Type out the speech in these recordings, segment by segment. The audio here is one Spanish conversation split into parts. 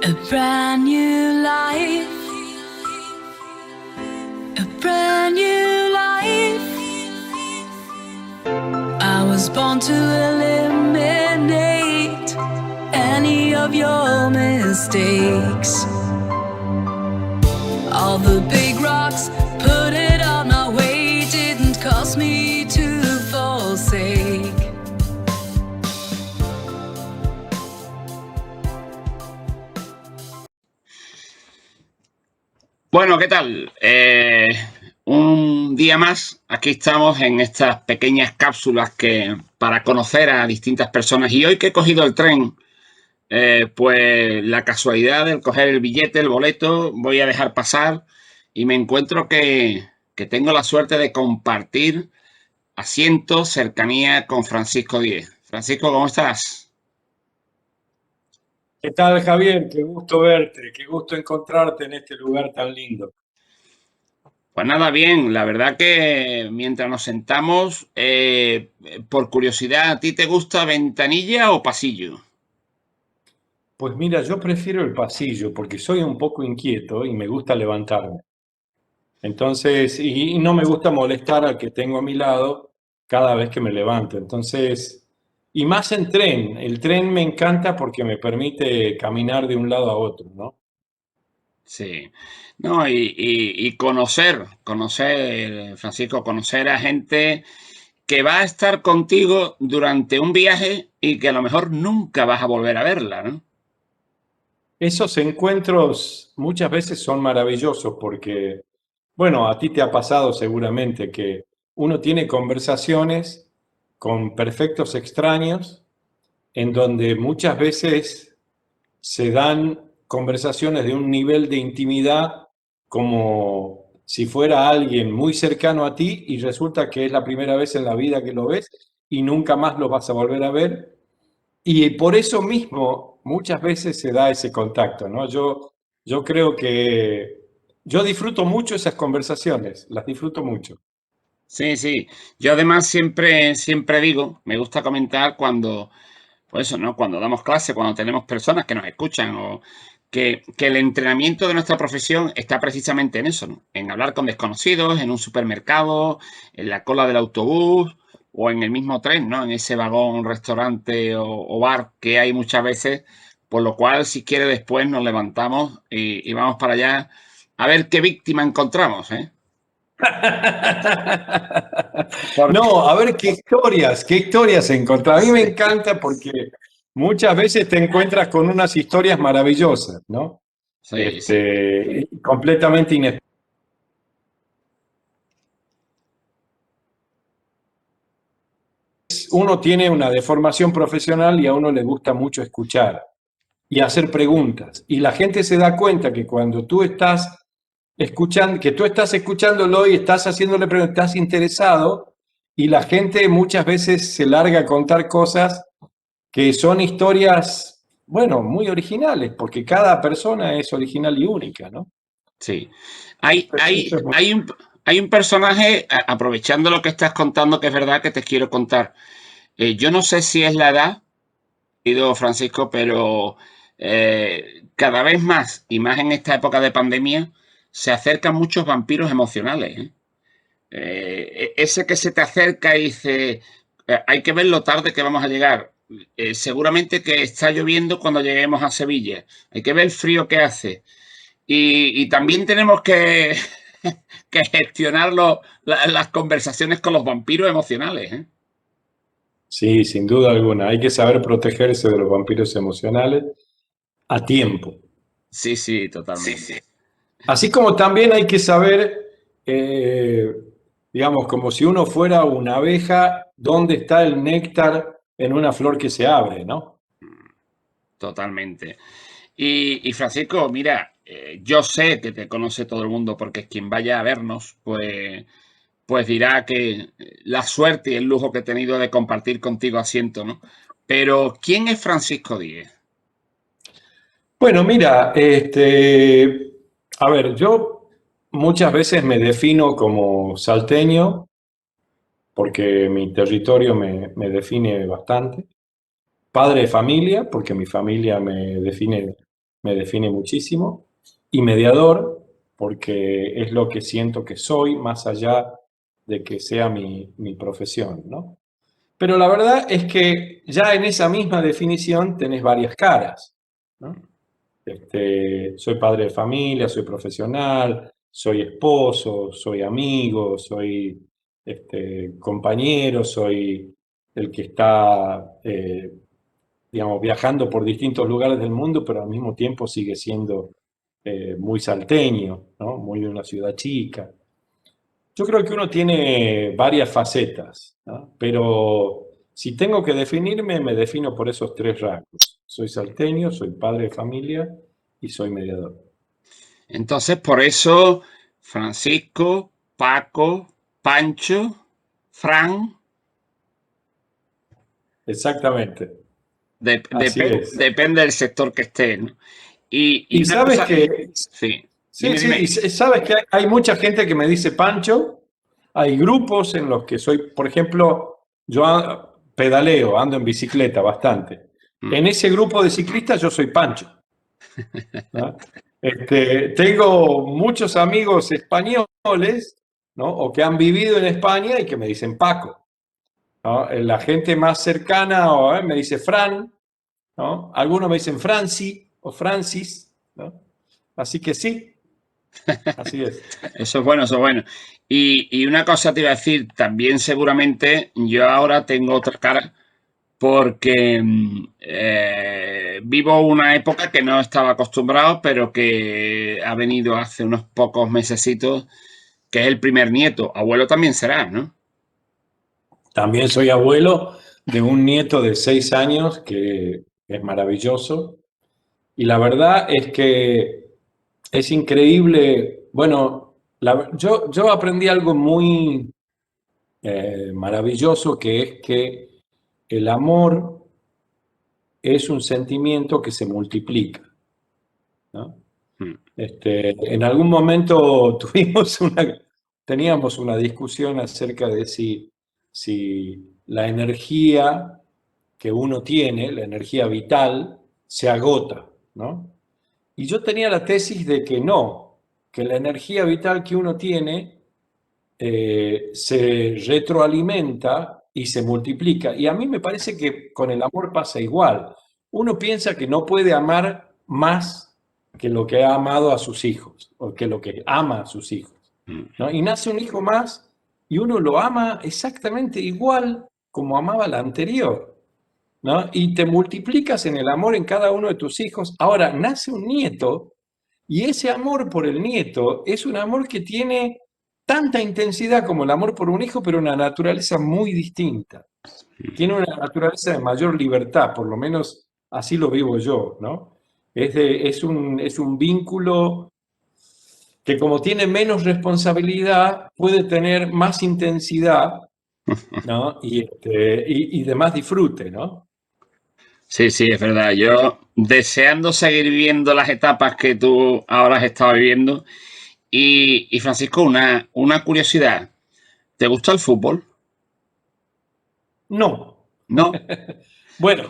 A brand new life, a brand new life. I was born to eliminate any of your mistakes. All the big rocks, put it on my way, didn't cost me to forsake. Bueno, ¿qué tal? Un día más, aquí estamos en estas pequeñas cápsulas para conocer a distintas personas. Y hoy que he cogido el tren, pues la casualidad de coger el billete, el boleto, voy a dejar pasar y me encuentro que tengo la suerte de compartir asiento, cercanía con Francisco Díez. Francisco, ¿cómo estás? ¿Qué tal, Javier? Qué gusto verte, qué gusto encontrarte en este lugar tan lindo. Pues nada, bien, la verdad que mientras nos sentamos, por curiosidad, ¿a ti te gusta ventanilla o pasillo? Pues mira, yo prefiero el pasillo porque soy un poco inquieto y me gusta levantarme. Entonces, y no me gusta molestar al que tengo a mi lado cada vez que me levanto. Entonces, y más en tren, el tren me encanta porque me permite caminar de un lado a otro, ¿no? Sí. No, y conocer, Francisco, conocer a gente que va a estar contigo durante un viaje y que a lo mejor nunca vas a volver a verla, ¿no? Esos encuentros muchas veces son maravillosos porque, bueno, a ti te ha pasado seguramente que uno tiene conversaciones con perfectos extraños en donde muchas veces se dan conversaciones de un nivel de intimidad como si fuera alguien muy cercano a ti y resulta que es la primera vez en la vida que lo ves y nunca más lo vas a volver a ver y por eso mismo muchas veces se da ese contacto, ¿no? Yo creo que yo disfruto mucho esas conversaciones, las disfruto mucho. Sí, sí. Yo además siempre digo, me gusta comentar cuando, pues eso, ¿no? Cuando damos clase, cuando tenemos personas que nos escuchan, o que el entrenamiento de nuestra profesión está precisamente en eso, ¿no? En hablar con desconocidos, en un supermercado, en la cola del autobús o en el mismo tren, ¿no? En ese vagón, restaurante o bar que hay muchas veces, por lo cual, si quiere, después nos levantamos y vamos para allá a ver qué víctima encontramos, ¿eh? Porque, No, a ver qué historias encontrar. A mí me encanta porque muchas veces te encuentras con unas historias maravillosas, ¿no? sí, sí. Completamente inesperadas. Uno tiene una deformación profesional y a uno le gusta mucho escuchar y hacer preguntas. Y la gente se da cuenta que cuando tú estás escuchando, que tú estás escuchándolo y estás haciéndole preguntas, estás interesado, y la gente muchas veces se larga a contar cosas que son historias, bueno, muy originales, porque cada persona es original y única, ¿no? Sí. Hay, hay, Eso es muy... hay un, hay un personaje, aprovechando lo que estás contando, que es verdad que te quiero contar. Yo no sé si es la edad, querido Francisco, pero cada vez más, y más en esta época de pandemia, se acercan muchos vampiros emocionales, ¿eh? Ese que se te acerca y dice, hay que ver lo tarde que vamos a llegar. Seguramente que está lloviendo cuando lleguemos a Sevilla. Hay que ver el frío que hace. Y también tenemos que gestionar las conversaciones con los vampiros emocionales, ¿eh? Sí, sin duda alguna. Hay que saber protegerse de los vampiros emocionales a tiempo. Sí, sí, totalmente. Así como también hay que saber, eh, digamos, como si uno fuera una abeja, dónde está el néctar en una flor que se abre, ¿no? Totalmente. Y Francisco, mira, yo sé que te conoce todo el mundo porque quien vaya a vernos, pues dirá que la suerte y el lujo que he tenido de compartir contigo asiento, ¿no? Pero, ¿quién es Francisco Díez? Bueno, mira, a ver, yo muchas veces me defino como salteño porque mi territorio me define bastante. Padre de familia, porque mi familia me define me define muchísimo, y mediador, porque es lo que siento que soy, más allá de que sea mi profesión, ¿no? Pero la verdad es que ya en esa misma definición tenés varias caras, ¿no? Soy padre de familia, soy profesional, soy esposo, soy amigo, soy compañero, soy el que está, digamos, viajando por distintos lugares del mundo, pero al mismo tiempo sigue siendo muy salteño, ¿no? Muy de una ciudad chica. Yo creo que uno tiene varias facetas, ¿no? Pero si tengo que definirme, me defino por esos tres rasgos. Soy salteño, soy padre de familia y soy mediador. Entonces, por eso, Francisco, Paco, Pancho, Fran, Exactamente, así es. depende del sector que esté, ¿no? Y Y una sabes cosa, que, sí, sí, dime, sí, y dime. sabes que hay mucha gente que me dice Pancho, hay grupos en los que soy, por ejemplo, yo pedaleo, ando en bicicleta bastante. Mm. En ese grupo de ciclistas yo soy Pancho, ¿no? Tengo muchos amigos españoles, ¿no? O que han vivido en España y que me dicen Paco, ¿no? La gente más cercana me dice Fran, ¿no? Algunos me dicen Franci o Francis, ¿no? Así que sí, así es. Eso es bueno, eso es bueno. Y una cosa te iba a decir, también seguramente yo ahora tengo otra cara porque vivo una época que no estaba acostumbrado, pero que ha venido hace unos pocos mesecitos, que es el primer nieto. Abuelo también será, ¿no? También soy abuelo de un nieto de 6 años que es maravilloso. Y la verdad es que es increíble. Bueno, yo aprendí algo muy maravilloso, que es que el amor es un sentimiento que se multiplica, ¿no? Mm. En algún momento teníamos una discusión acerca de si la energía que uno tiene, la energía vital, se agota, ¿no? Y yo tenía la tesis de que no, que la energía vital que uno tiene se retroalimenta y se multiplica. Y a mí me parece que con el amor pasa igual. Uno piensa que no puede amar más que lo que ha amado a sus hijos, o que lo que ama a sus hijos, Mm. ¿no? Y nace un hijo más y uno lo ama exactamente igual como amaba la anterior, ¿no? Y te multiplicas en el amor en cada uno de tus hijos. Ahora, nace un nieto y ese amor por el nieto es un amor que tiene tanta intensidad como el amor por un hijo, pero una naturaleza muy distinta. Tiene una naturaleza de mayor libertad, por lo menos así lo vivo yo, ¿no? Es un vínculo que, como tiene menos responsabilidad, puede tener más intensidad, ¿no? Y de más disfrute, ¿no? Sí, sí, es verdad. Yo deseando seguir viviendo las etapas que tú ahora has estado viviendo. Y Francisco, una curiosidad. ¿Te gusta el fútbol? No. ¿No? Bueno,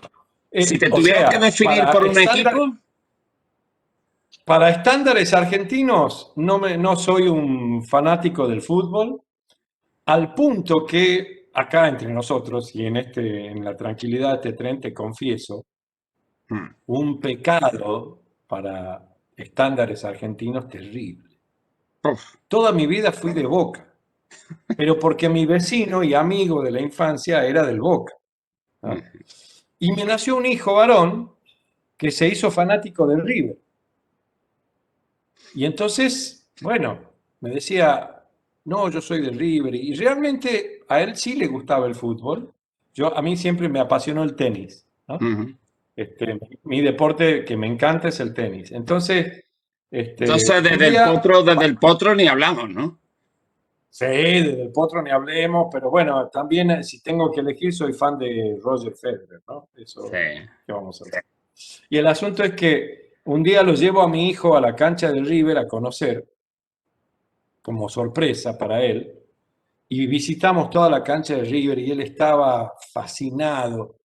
Si te o tuvieras que sea, definir por un equipo, para estándares argentinos, no soy un fanático del fútbol, al punto que acá entre nosotros y en la tranquilidad de este tren te confieso, mm, un pecado para estándares argentinos terrible. uf, Toda mi vida fui de Boca, pero porque mi vecino y amigo de la infancia era del Boca, ¿no? mm, Y me nació un hijo varón que se hizo fanático del River. Y entonces, bueno, me decía, no, yo soy del River. Y realmente a él sí le gustaba el fútbol. A mí siempre me apasionó el tenis, ¿no? ujú. Mi deporte que me encanta es el tenis. Entonces, Entonces, un día, desde el potro ni hablamos, ¿no? sí, del Potro ni hablemos, pero bueno, también si tengo que elegir, soy fan de Roger Federer, ¿no? Sí. Eso, ¿qué vamos a hacer? Y el asunto es que un día lo llevo a mi hijo a la cancha del River a conocer, como sorpresa para él, y visitamos toda la cancha de River y él estaba fascinado.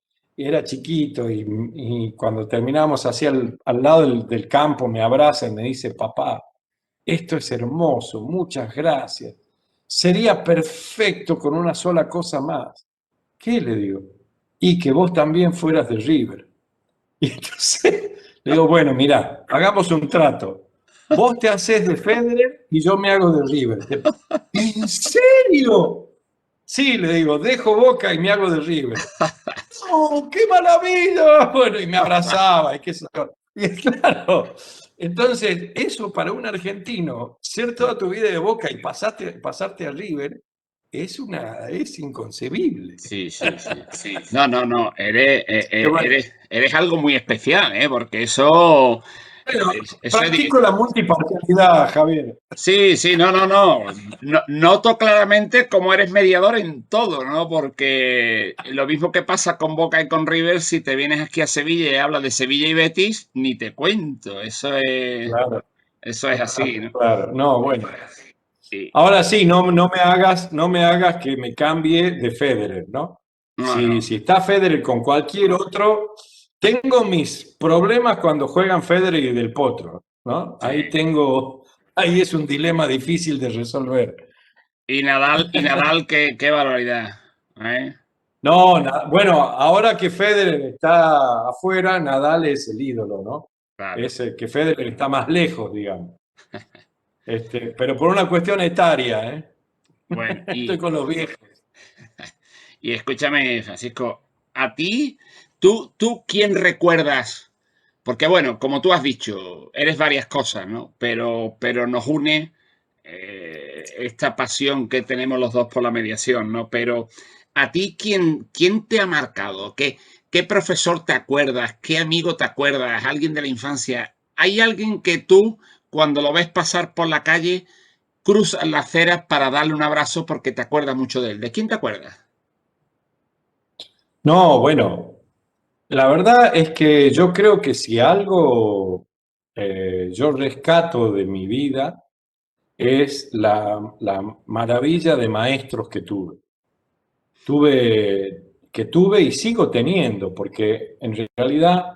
era chiquito y cuando terminamos hacia al lado del campo me abraza y me dice, papá, esto es hermoso, muchas gracias. Sería perfecto con una sola cosa más. ¿Qué? Le digo. Y que vos también fueras de River. Y entonces le digo, bueno, mira, hagamos un trato. Vos te haces de Federer y yo me hago de River. ¿En serio? Sí, le digo, dejo Boca y me hago de River. ¡Oh, qué maravilla! Bueno, y me abrazaba, y qué sé yo. Y claro, entonces, eso para un argentino, ser toda tu vida de Boca y pasarte a River, es inconcebible. Sí, sí, sí. No, no, no. Que bueno, Eres algo muy especial, ¿eh? Porque eso, bueno, eso es. practico la multiparcialidad, Javier. Sí, sí, no, no, no. Noto claramente cómo eres mediador en todo, ¿no? Porque lo mismo que pasa con Boca y con River, si te vienes aquí a Sevilla y hablas de Sevilla y Betis, ni te cuento. Claro, Eso es así, ¿no? claro. No, bueno. Y, Ahora sí, no me hagas que me cambie de Federer, ¿no? no, no. Si está Federer con cualquier otro, tengo mis problemas cuando juegan Federer y Del Potro, ¿no? Sí. Ahí es un dilema difícil de resolver. Y Nadal, qué barbaridad. ¿Eh? No, bueno, ahora que Federer está afuera, Nadal es el ídolo, ¿no? Claro. Es el que Federer está más lejos, digamos. Pero por una cuestión etaria, ¿eh? Bueno, Estoy con los viejos. y escúchame, Francisco, a ti, tú ¿quién recuerdas? Porque bueno, como tú has dicho, eres varias cosas, ¿no? Pero nos une esta pasión que tenemos los dos por la mediación, ¿no? Pero a ti, ¿quién te ha marcado? ¿Qué profesor te acuerdas? ¿Qué amigo te acuerdas? ¿Alguien de la infancia? ¿Hay alguien que tú, cuando lo ves pasar por la calle, cruzas la acera para darle un abrazo porque te acuerdas mucho de él? ¿De quién te acuerdas? No, bueno, la verdad es que yo creo que si algo yo rescato de mi vida es la maravilla de maestros que tuve. Tuve y sigo teniendo, porque en realidad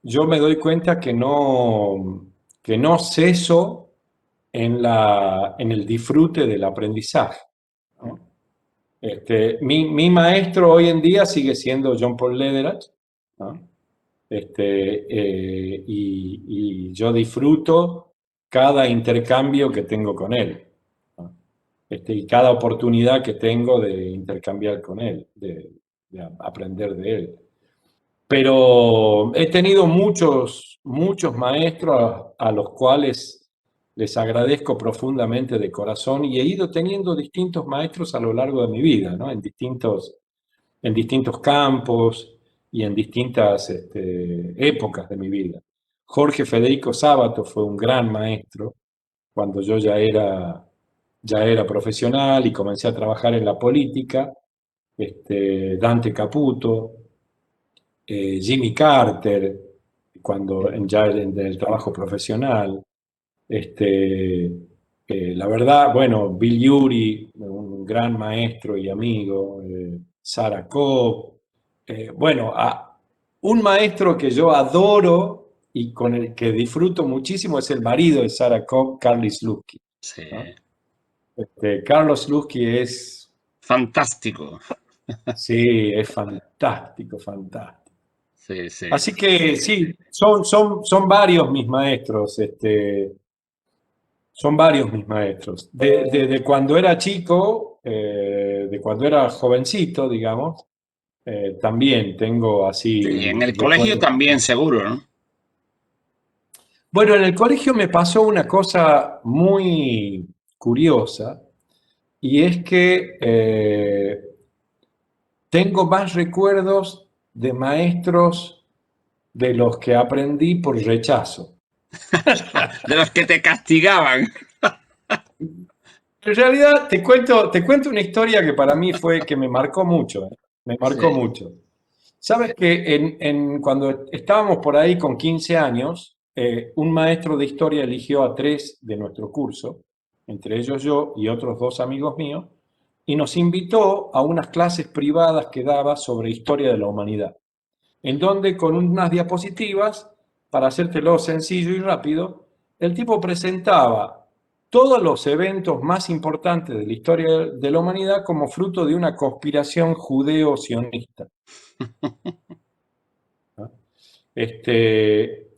yo me doy cuenta que no ceso en el disfrute del aprendizaje, ¿no? Mi maestro hoy en día sigue siendo John Paul Lederach, ¿no? Y yo disfruto cada intercambio que tengo con él, ¿no? Y cada oportunidad que tengo de intercambiar con él, de aprender de él. Pero he tenido muchos maestros a los cuales les agradezco profundamente de corazón y he ido teniendo distintos maestros a lo largo de mi vida, ¿no? En distintos campos y en distintas épocas de mi vida. Jorge Federico Sábato fue un gran maestro cuando yo ya era profesional y comencé a trabajar en la política. Dante Caputo, Jimmy Carter, ya en el trabajo profesional. La verdad, bueno, Bill Yuri, un gran maestro y amigo, Sarah Cobb. Bueno, un maestro que yo adoro y con el que disfruto muchísimo es el marido de Sarah Cobb, Carlos Slutsky, Sí. ¿no? Carlos Slutsky Fantástico. sí, es fantástico, fantástico. Sí, sí. Así que sí, son varios mis maestros, son varios mis maestros. De cuando era chico, de cuando era jovencito, digamos, también tengo Sí, así en el colegio recuerdos. también seguro, ¿no? Bueno, en el colegio me pasó una cosa muy curiosa y es que tengo más recuerdos de maestros de los que aprendí por rechazo. De los que te castigaban. En realidad, te cuento una historia que para mí que me marcó mucho, ¿eh? Me marcó Sí. mucho. Sabes que cuando estábamos por ahí con 15 años, un maestro de historia eligió a 3 de nuestro curso, entre ellos yo y otros 2 amigos míos, y nos invitó a unas clases privadas que daba sobre historia de la humanidad. en donde con unas diapositivas, para hacértelo sencillo y rápido, el tipo presentaba todos los eventos más importantes de la historia de la humanidad como fruto de una conspiración judeo-sionista. ¿No?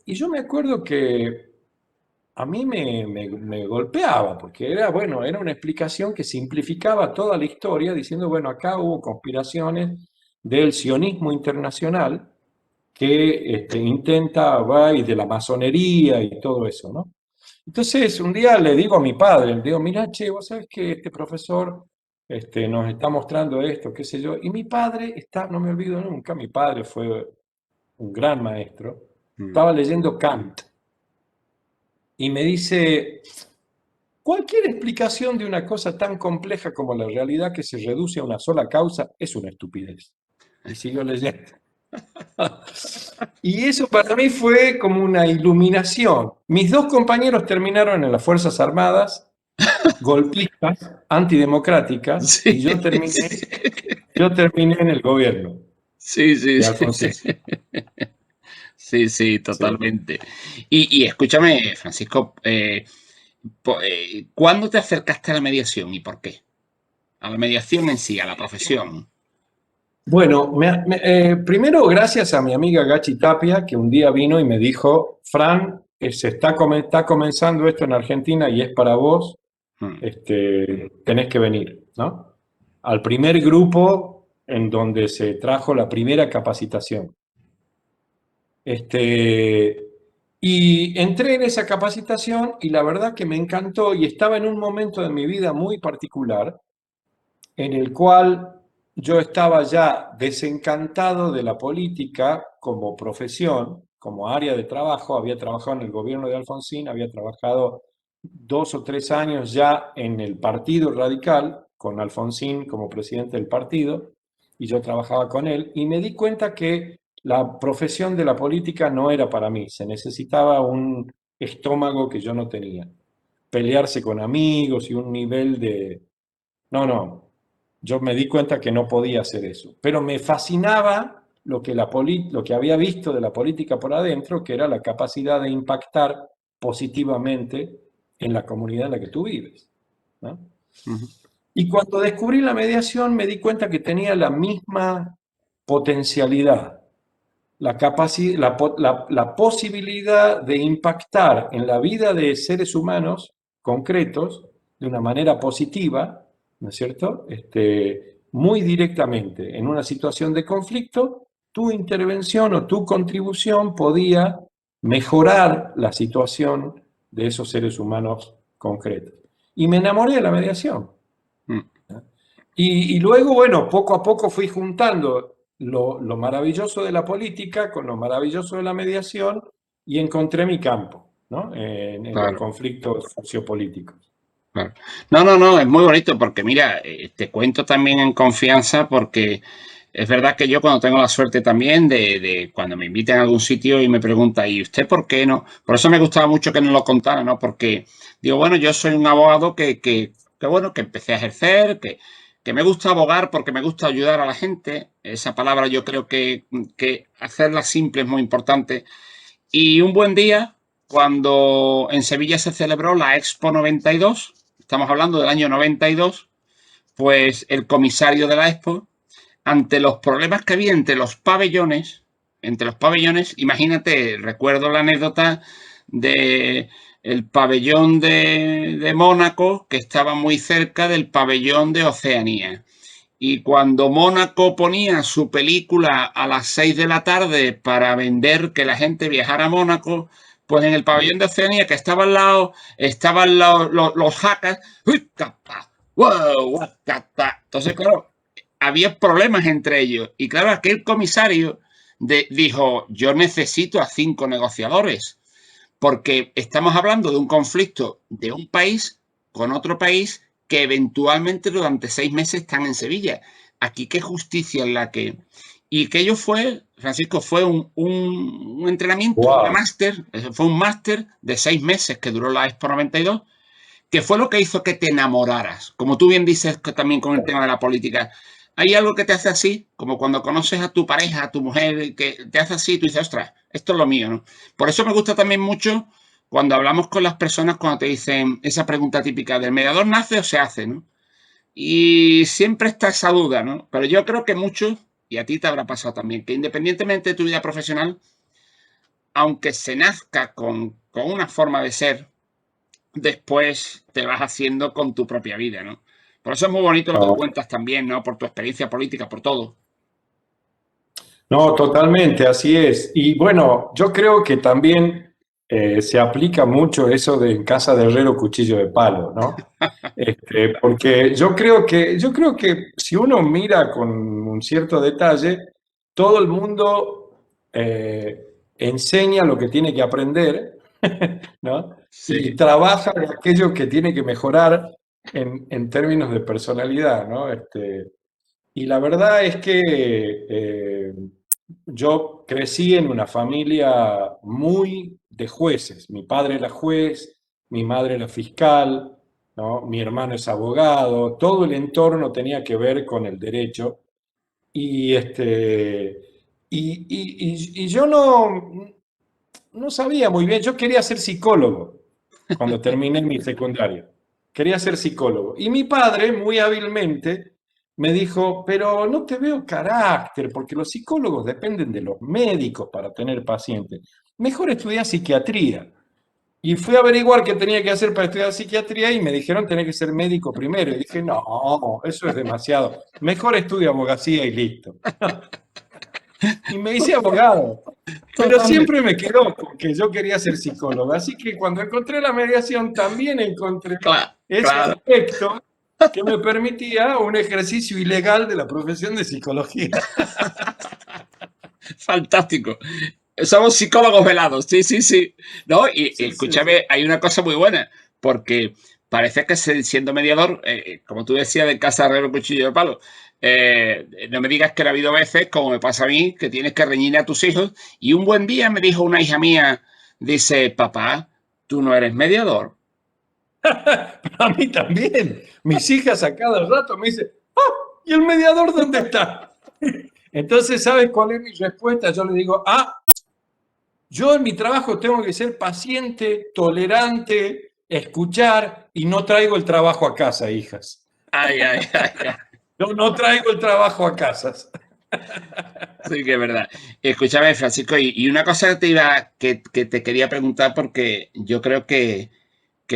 Y yo me acuerdo que a mí me golpeaba, porque era, bueno, era una explicación que simplificaba toda la historia, diciendo, bueno, acá hubo conspiraciones del sionismo internacional que intenta, va, y de la masonería y todo eso, ¿no? Entonces, un día le digo a mi padre, le digo, mira, che, vos sabés que este profesor nos está mostrando esto, qué sé yo, y mi padre está, no me olvido nunca, mi padre fue un gran maestro, Mm. estaba leyendo Kant y me dice, cualquier explicación de una cosa tan compleja como la realidad que se reduce a una sola causa es una estupidez. Y siguió leyendo. Y eso para mí fue como una iluminación. Mis dos compañeros terminaron en las Fuerzas Armadas, golpistas, antidemocráticas, y Sí, sí, yo terminé en el gobierno sí, sí, de sí. Alfonsín. Sí, sí, Sí. totalmente. Y escúchame, Francisco, ¿cuándo te acercaste a la mediación y por qué? A la mediación en sí, a la profesión. Bueno, primero gracias a mi amiga Gachi Tapia, que un día vino y me dijo, Fran, está comenzando esto en Argentina y es para vos, Mm. tenés que venir, ¿no? Al primer grupo en donde se trajo la primera capacitación. Y entré en esa capacitación y la verdad que me encantó y estaba en un momento de mi vida muy particular en el cual yo estaba ya desencantado de la política como profesión, como área de trabajo. Había trabajado en el gobierno de Alfonsín, había trabajado 2 o 3 años ya en el Partido Radical, con Alfonsín como presidente del partido, y yo trabajaba con él, y me di cuenta que la profesión de la política no era para mí, se necesitaba un estómago que yo no tenía, pelearse con amigos y un nivel de... No, no, yo me di cuenta que no podía hacer eso, pero me fascinaba lo que había visto de la política por adentro, que era la capacidad de impactar positivamente en la comunidad en la que tú vives, ¿no? Ujú. Y cuando descubrí la mediación me di cuenta que tenía la misma potencialidad, la posibilidad de impactar en la vida de seres humanos concretos de una manera positiva, ¿no es cierto? Muy directamente. En una situación de conflicto, tu intervención o tu contribución podía mejorar la situación de esos seres humanos concretos. Y me enamoré de la mediación. Mm. Y luego, bueno, poco a poco fui juntando lo maravilloso de la política con lo maravilloso de la mediación y encontré mi campo, ¿no? En los Claro, conflictos sociopolíticos. claro. No, no, no, es muy bonito porque mira, te cuento también en confianza porque es verdad que yo cuando tengo la suerte también de cuando me invitan a algún sitio y me preguntan, ¿y usted por qué no? Por eso me gustaba mucho que nos lo contara, ¿no? Porque digo, bueno, yo soy un abogado que bueno, que empecé a ejercer, que me gusta abogar porque me gusta ayudar a la gente. Esa palabra yo creo que hacerla simple es muy importante. Y un buen día, cuando en Sevilla se celebró la Expo 92, estamos hablando del año 92, pues el comisario de la Expo, ante los problemas que había entre los pabellones, imagínate, recuerdo la anécdota de el pabellón de Mónaco, que estaba muy cerca del pabellón de Oceanía. Y cuando Mónaco ponía su película a las 6 de la tarde para vender que la gente viajara a Mónaco, pues en el pabellón de Oceanía que estaba al lado, estaban los hackers. Entonces, claro, había problemas entre ellos. Y claro, aquel comisario dijo, yo necesito a 5 negociadores, porque estamos hablando de un conflicto de un país con otro país que eventualmente durante 6 meses están en Sevilla. Aquí qué justicia es la que... Y aquello fue, Francisco, fue un entrenamiento, una ¡Wow! máster, fue un máster de 6 meses que duró la Expo 92, que fue lo que hizo que te enamoraras. Como tú bien dices que también con el tema de la política, hay algo que te hace así, como cuando conoces a tu pareja, a tu mujer, que te hace así y tú dices, ostras, esto es lo mío, ¿no? Por eso me gusta también mucho cuando hablamos con las personas cuando te dicen esa pregunta típica del mediador nace o se hace, ¿no? Y siempre está esa duda, ¿no? Pero yo creo que muchos, y a ti te habrá pasado también, que independientemente de tu vida profesional, aunque se nazca con una forma de ser, después te vas haciendo con tu propia vida, ¿no? Por eso es muy bonito lo que No, cuentas también, ¿no? Por tu experiencia política, por todo. no, totalmente, así es. Y bueno, yo creo que también se aplica mucho eso de en casa de herrero cuchillo de palo, ¿no? Porque yo creo que si uno mira con un cierto detalle, todo el mundo enseña lo que tiene que aprender, ¿no? Y Sí, trabaja en aquello que tiene que mejorar en términos de personalidad, ¿no? Y la verdad es que yo crecí en una familia muy de jueces. Mi padre era juez, mi madre era fiscal, ¿no? Mi hermano es abogado, todo el entorno tenía que ver con el derecho. Y, y yo no sabía muy bien, yo quería ser psicólogo cuando terminé mi secundaria. Quería ser psicólogo. Y mi padre, muy hábilmente, me dijo, pero no te veo carácter, porque los psicólogos dependen de los médicos para tener pacientes. Mejor estudiar psiquiatría. Y fui a averiguar qué tenía que hacer para estudiar psiquiatría y me dijeron tenés que ser médico primero. Y dije, no, eso es demasiado. Mejor estudio abogacía y listo. Y me hice abogado. Pero totalmente. siempre me quedó porque yo quería ser psicólogo. Así que cuando encontré la mediación también encontré Claro, ese claro. aspecto que me permitía un ejercicio ilegal de la profesión de psicología. Fantástico. Somos psicólogos velados, sí, sí, sí. No, y Sí, sí, sí. escúchame, hay una cosa muy buena, porque parece que siendo mediador, como tú decías, de casa herrero cuchillo de palo, no me digas que no ha habido veces, como me pasa a mí, que tienes que reñir a tus hijos. Y un buen día me dijo una hija mía, dice, papá, tú no eres mediador. Pero a mí también. Mis hijas a cada rato me dicen, ¡ah! ¿Y el mediador dónde está? Entonces, ¿sabes cuál es mi respuesta? Yo le digo, yo en mi trabajo tengo que ser paciente, tolerante, escuchar y no traigo el trabajo a casa, hijas. Ay, ay, ay, ay. Yo no traigo el trabajo a casas. Sí, que es verdad. Escúchame, Francisco, y una cosa que te quería preguntar, porque yo creo que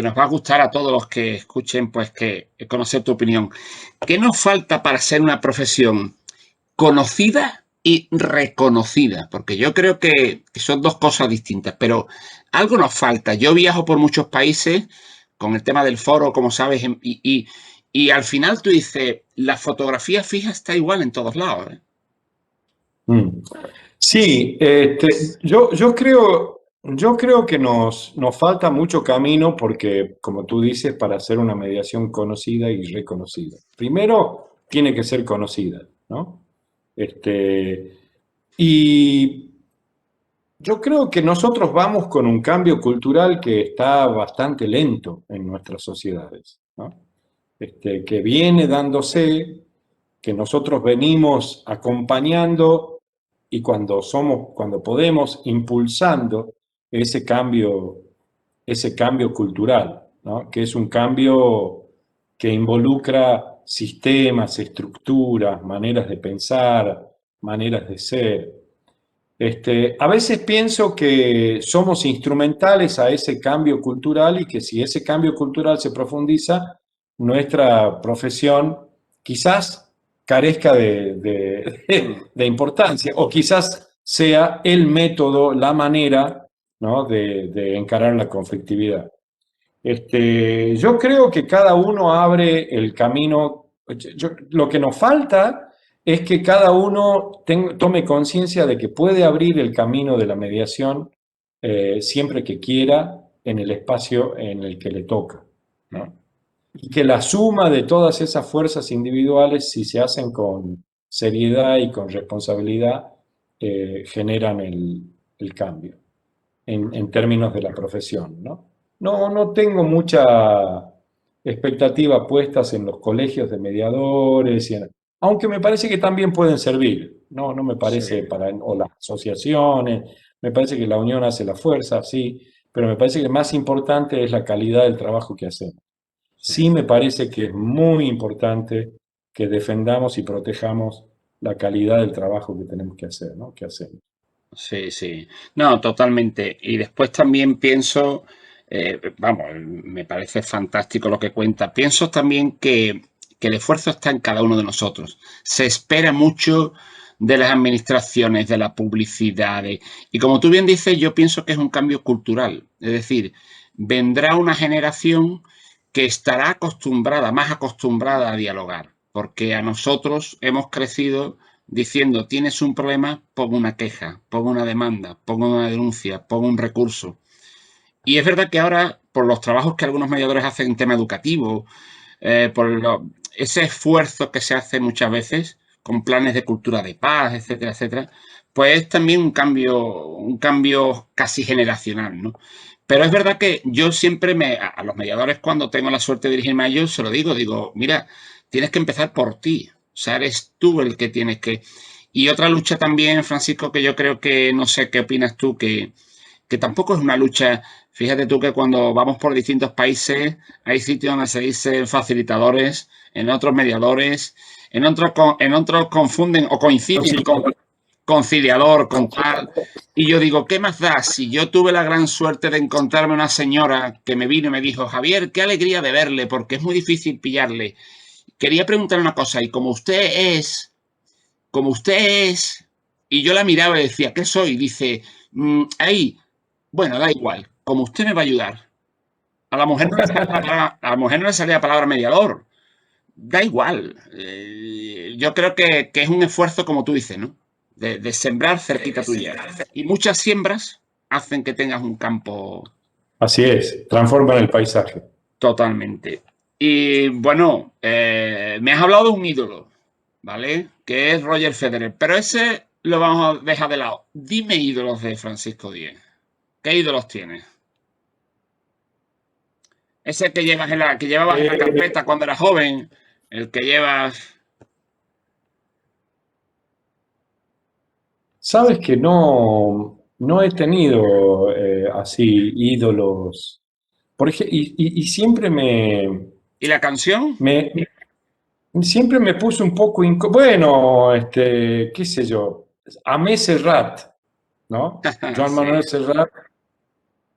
nos va a gustar a todos los que escuchen, pues que conocer tu opinión. ¿Qué nos falta para ser una profesión conocida y reconocida? Porque yo creo que son dos cosas distintas, pero algo nos falta. Yo viajo por muchos países con el tema del foro, como sabes, y al final tú dices, la fotografía fija está igual en todos lados, ¿eh? Mm. Sí, yo creo que nos falta mucho camino porque, como tú dices, para hacer una mediación conocida y reconocida. Primero, tiene que ser conocida, ¿no? Este, y yo creo que nosotros vamos con un cambio cultural que está bastante lento en nuestras sociedades, ¿no? Que viene dándose, que nosotros venimos acompañando y cuando podemos, impulsando ese cambio cultural, ¿no? Que es un cambio que involucra sistemas, estructuras, maneras de pensar, maneras de ser. A veces pienso que somos instrumentales a ese cambio cultural y que si ese cambio cultural se profundiza, nuestra profesión quizás carezca Mm. de importancia o quizás sea el método, la manera, ¿no? de encarar la conflictividad. Yo creo que cada uno abre el camino. Lo que nos falta es que cada uno tome conciencia de que puede abrir el camino de la mediación siempre que quiera en el espacio en el que le toca, ¿no? Y que la suma de todas esas fuerzas individuales, si se hacen con seriedad y con responsabilidad, generan el cambio en términos de la profesión, ¿no? No tengo mucha expectativa puestas en los colegios de mediadores. aunque me parece que también pueden servir, no, no me parece Sí, para, o las asociaciones, me parece que la unión hace la fuerza, sí, pero me parece que más importante es la calidad del trabajo que hacemos. sí. Sí me parece que es muy importante que defendamos y protejamos la calidad del trabajo que tenemos que hacer, ¿no? Que hacemos. Sí, sí. No, totalmente. Y después también pienso, vamos, me parece fantástico lo que cuenta. Pienso también que el esfuerzo está en cada uno de nosotros. Se espera mucho de las administraciones, de la publicidad. Y como tú bien dices, yo pienso que es un cambio cultural. Es decir, vendrá una generación que estará acostumbrada, más acostumbrada a dialogar, porque a nosotros hemos crecido diciendo tienes un problema, pon una queja, pon una demanda, pon una denuncia, pon un recurso. Y es verdad que ahora, por los trabajos que algunos mediadores hacen en tema educativo, por ese esfuerzo que se hace muchas veces con planes de cultura de paz, etcétera, etcétera, pues es también un cambio casi generacional, ¿no? Pero es verdad que yo siempre a los mediadores cuando tengo la suerte de dirigirme a ellos, se lo digo, mira, tienes que empezar por ti. O sea, eres tú el que tienes que... Y otra lucha también, Francisco, que yo creo que, no sé qué opinas tú, que tampoco es una lucha. Fíjate tú que cuando vamos por distintos países hay sitios donde se dicen facilitadores, en otros mediadores, en otros confunden o coinciden con conciliador, con tal. Y yo digo, ¿qué más da? Si yo tuve la gran suerte de encontrarme una señora que me vino y me dijo, Javier, qué alegría de verle, porque es muy difícil pillarle. Quería preguntar una cosa, y como usted es, y yo la miraba y decía, ¿qué soy? Dice, ahí, bueno, da igual, como usted me va a ayudar. A la mujer no le sale la palabra, a la mujer no le sale la palabra mediador. Da igual. Yo creo que es un esfuerzo, como tú dices, ¿no? De sembrar cerquita tuya. Y muchas siembras hacen que tengas un campo Así es, transforman el paisaje. totalmente. Y bueno, me has hablado de un ídolo, ¿vale? Que es Roger Federer, pero ese lo vamos a dejar de lado. Dime ídolos de Francisco Díez. ¿Qué ídolos tienes? Ese que que llevabas en la Eh, carpeta cuando eras joven, el que llevas. Sabes que no, no he tenido así ídolos. Y siempre ¿Y la canción? me, siempre me puse un poco bueno, qué sé yo, Amé Serrat, ¿no? Joan Manuel Sí, Serrat,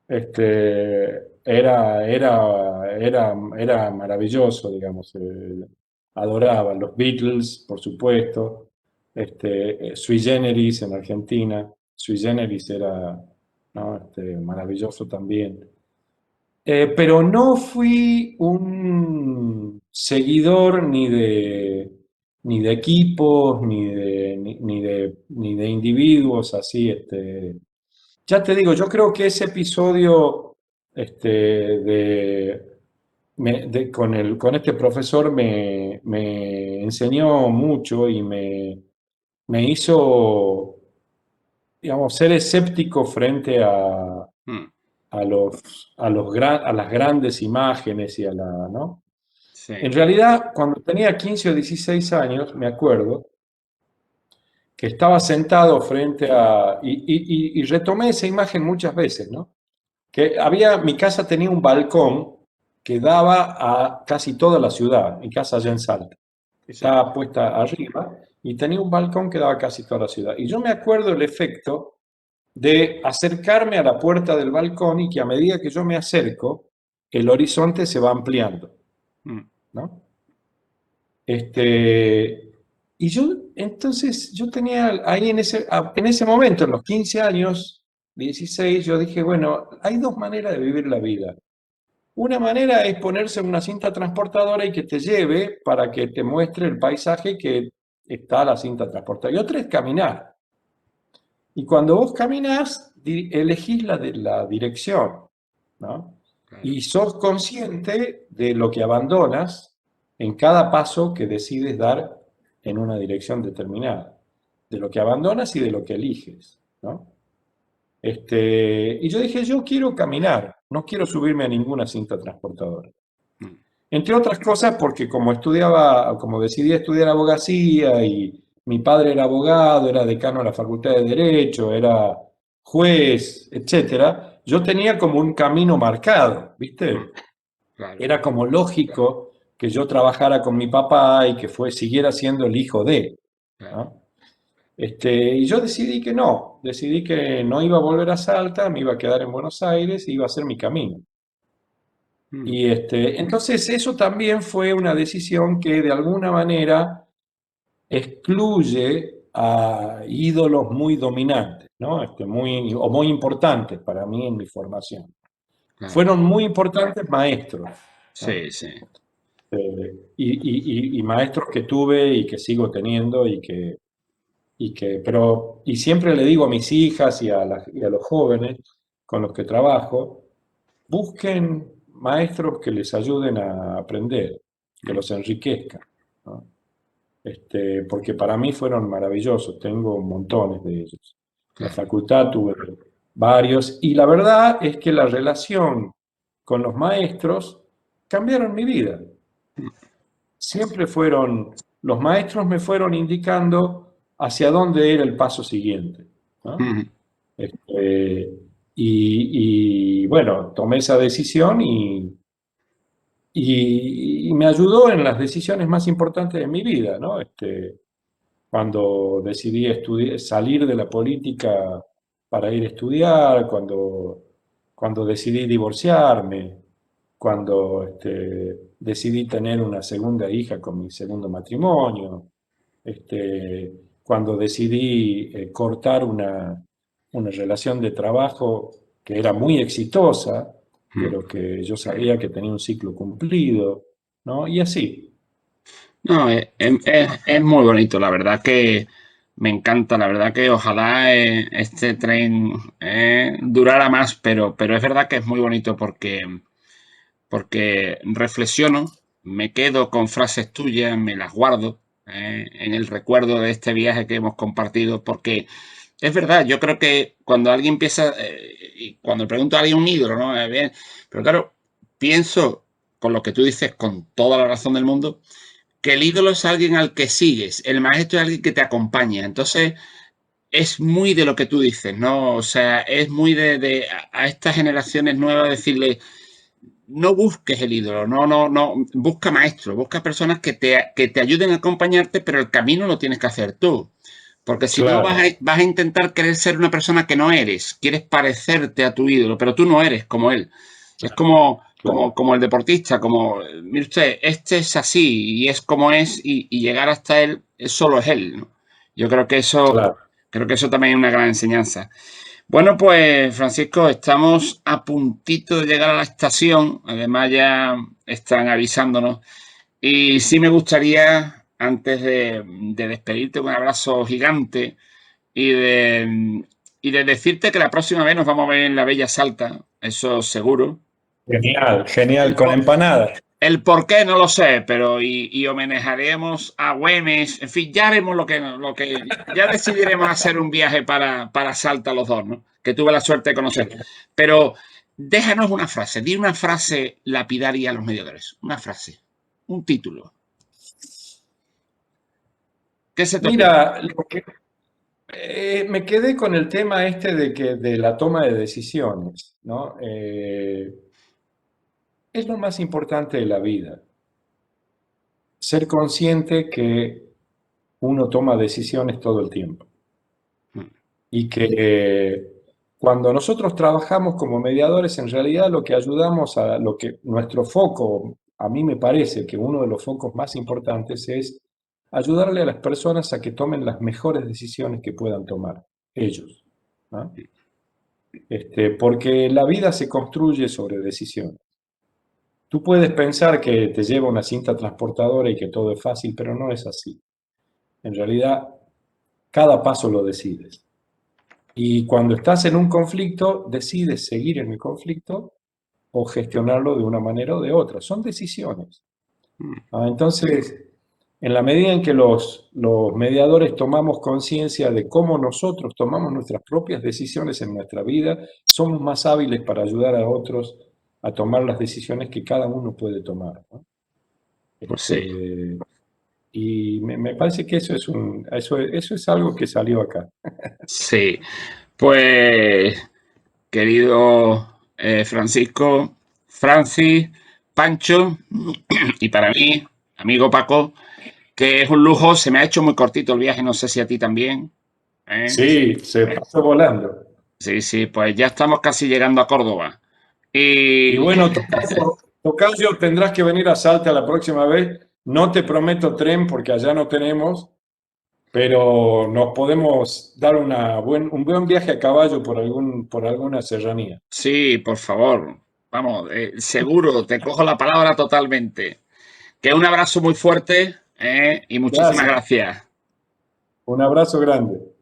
era maravilloso, digamos, adoraba los Beatles, por supuesto, Sui Generis en Argentina, Sui Generis era, ¿no? Maravilloso también. Pero no fui un seguidor ni de equipos, ni de individuos así. Ya te digo, yo creo que ese episodio con este profesor me enseñó mucho y me hizo, digamos, ser escéptico frente mm, a las grandes imágenes y ¿no? En sí, realidad, cuando tenía 15 o 16 años, me acuerdo que estaba sentado frente y retomé esa imagen muchas veces, ¿no? Mi casa tenía un balcón que daba a casi toda la ciudad, mi casa allá en Salta. sí. Estaba puesta arriba y tenía un balcón que daba a casi toda la ciudad. Y yo me acuerdo el efecto de acercarme a la puerta del balcón y que a medida que yo me acerco, el horizonte se va ampliando, Mm, ¿no? Y entonces, yo tenía ahí en ese momento, en los 15 años, 16, yo dije, bueno, hay dos maneras de vivir la vida. Una manera es ponerse en una cinta transportadora y que te lleve para que te muestre el paisaje que está la cinta transportadora. Y otra es caminar. Y cuando vos caminás, elegís la dirección, ¿no? claro. Y sos consciente de lo que abandonas en cada paso que decides dar en una dirección determinada, de lo que abandonas y de lo que eliges, ¿no? Y yo dije, yo quiero caminar, no quiero subirme a ninguna cinta transportadora. Mm. Entre otras cosas porque como estudiaba, como decidí estudiar abogacía y mi padre era abogado, era decano de la Facultad de Derecho, era juez, etcétera, yo tenía como un camino marcado, Mm, ¿viste? claro, Era como lógico que yo trabajara con mi papá y que siguiera siendo el hijo de, claro. ¿no? Y yo decidí que no iba a volver a Salta, me iba a quedar en Buenos Aires y iba a hacer mi camino. Mm, Y entonces eso también fue una decisión que de alguna manera excluye a ídolos muy dominantes, ¿no? O muy importantes para mí en mi formación. claro. Fueron muy importantes maestros, ¿no? Sí, sí. Y maestros que tuve y que sigo teniendo y siempre le digo a mis hijas y a los jóvenes con los que trabajo, busquen maestros que les ayuden a aprender, que Mm, los enriquezcan, ¿no? Porque para mí fueron maravillosos, tengo montones de ellos. En la claro. facultad tuve varios y la verdad es que la relación con los maestros cambiaron mi vida. Mm, Siempre los maestros me fueron indicando hacia dónde era el paso siguiente, ¿no? mm, Este, bueno, tomé esa decisión y me ayudó en las decisiones más importantes de mi vida, ¿no? Cuando decidí salir de la política para ir a estudiar, cuando decidí divorciarme, cuando decidí tener una segunda hija con mi segundo matrimonio, cuando decidí cortar una relación de trabajo que era muy exitosa, mm. pero que yo sabía que tenía un ciclo cumplido, ¿no? Y así. No, es muy bonito, la verdad que me encanta, la verdad que ojalá este tren durara más, pero es verdad que es muy bonito porque reflexiono, me quedo con frases tuyas, me las guardo en el recuerdo de este viaje que hemos compartido, porque es verdad, yo creo que cuando alguien empieza, y cuando le pregunto a alguien un ídolo, ¿no? Bien, pero claro, pienso, con lo que tú dices, con toda la razón del mundo, que el ídolo es alguien al que sigues, el maestro es alguien que te acompaña. Entonces, es muy de lo que tú dices, ¿no? O sea, es muy a estas generaciones nuevas decirle, no busques el ídolo, no, busca maestros, busca personas que te ayuden a acompañarte, pero el camino lo tienes que hacer tú. Porque si no, Claro, vas a intentar querer ser una persona que no eres, quieres parecerte a tu ídolo, pero tú no eres como él. Es claro, como el deportista, como, mire usted, este es así y es como es y llegar hasta él, solo es él, ¿no? Yo claro. creo que eso también es una gran enseñanza. Bueno, pues Francisco, estamos a puntito de llegar a la estación, además ya están avisándonos y sí me gustaría, antes de despedirte, un abrazo gigante y y de decirte que la próxima vez nos vamos a ver en la Bella Salta, eso seguro. Genial, genial, El, con po- empanadas. el por qué no lo sé, pero y homenajearemos a Güemes, en fin, ya haremos ya decidiremos hacer un viaje para Salta los dos, ¿no? Que tuve la suerte de conocer. Pero déjanos una frase, di una frase lapidaria a los mediadores, una frase, un título. ¿Qué se te ocurre? Mira, me quedé con el tema de la toma de decisiones, ¿no? Es lo más importante de la vida, ser consciente que uno toma decisiones todo el tiempo y que cuando nosotros trabajamos como mediadores, en realidad lo que ayudamos a lo que nuestro foco, a mí me parece que uno de los focos más importantes es ayudarle a las personas a que tomen las mejores decisiones que puedan tomar ellos, ¿no? Porque la vida se construye sobre decisiones. Tú puedes pensar que te lleva una cinta transportadora y que todo es fácil, pero no es así. En realidad, cada paso lo decides. Y cuando estás en un conflicto, decides seguir en el conflicto o gestionarlo de una manera o de otra. Son decisiones. Entonces, en la medida en que los mediadores tomamos conciencia de cómo nosotros tomamos nuestras propias decisiones en nuestra vida, somos más hábiles para ayudar a otros a tomar las decisiones que cada uno puede tomar, ¿no? Pues sí. Y me parece que eso es algo que salió acá. Sí. Pues, querido Francisco, Francis, Pancho, y para mí, amigo Paco, que es un lujo, se me ha hecho muy cortito el viaje, no sé si a ti también. ¿Eh? Sí, se pasó volando. Sí, sí, pues ya estamos casi llegando a Córdoba. Y Y bueno, Tocayo, tendrás que venir a Salta la próxima vez. No te prometo tren porque allá no tenemos, pero nos podemos dar un buen viaje a caballo por alguna serranía. sí, por favor, vamos, seguro, te cojo la palabra totalmente. Que un abrazo muy fuerte y muchísimas Gracias. gracias. Un abrazo grande.